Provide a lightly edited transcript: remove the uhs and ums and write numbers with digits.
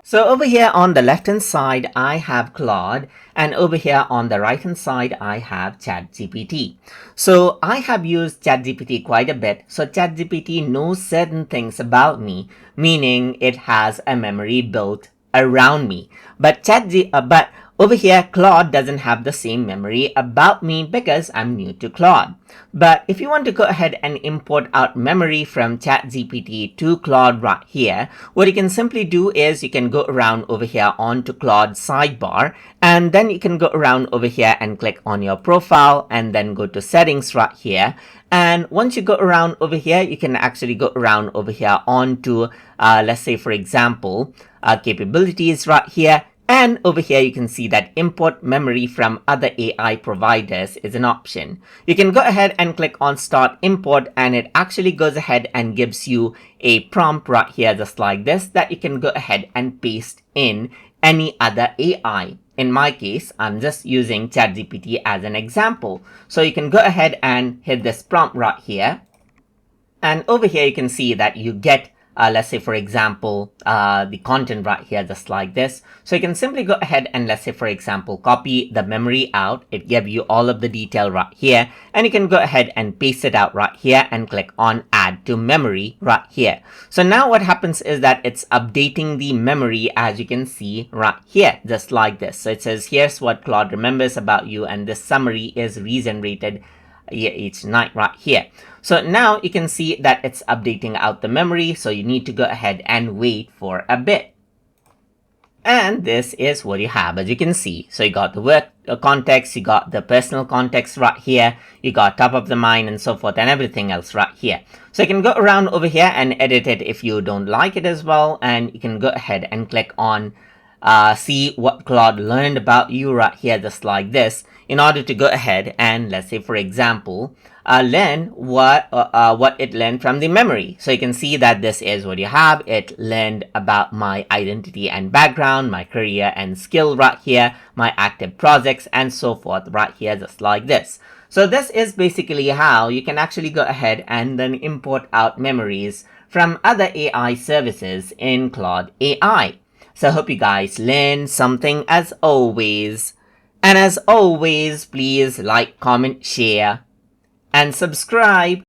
So over here on the left hand side, I have Claude, and over here on the right hand side, I have ChatGPT. So I have used ChatGPT quite a bit. So ChatGPT knows certain things about me, meaning it has a memory built around me. But over here, Claude doesn't have the same memory about me because I'm new to Claude. But if you want to go ahead and import out memory from ChatGPT to Claude right here, what you can simply do is you can go around over here onto Claude's sidebar, and then you can go around over here and click on your profile and then go to settings right here. And once you go around over here, you can actually go around over here onto, let's say for example, capabilities right here. And over here, you can see that import memory from other AI providers is an option. You can go ahead and click on start import, and it actually goes ahead and gives you a prompt right here, just like this, that you can go ahead and paste in any other AI. In my case, I'm just using ChatGPT as an example. So you can go ahead and hit this prompt right here. And over here, you can see that you get let's say for example, the content right here, just like this. So you can simply go ahead and let's say for example, copy the memory out. It gives you all of the detail right here, and you can go ahead and paste it out right here and click on add to memory right here. So now what happens is that it's updating the memory, as you can see right here, just like this. So it says, here's what Claude remembers about you, and this summary is regenerated each night right here. So now you can see that it's updating out the memory, so you need to go ahead and wait for a bit. And this is what you have, as you can see. So you got the work context, you got the personal context right here, you got top of the mind and so forth, and everything else right here. So you can go around over here and edit it if you don't like it as well, and you can go ahead and click on see what Claude learned about you right here, just like this, in order to go ahead and let's say for example learn what it learned from the memory. So you can see that this is what you have. It learned about my identity and background, my career and skill right here, my active projects and so forth right here, just like this. So this is basically how you can actually go ahead and then import out memories from other AI services in Claude.ai. So I hope you guys learned something as always. And as always, please like, comment, share, and subscribe.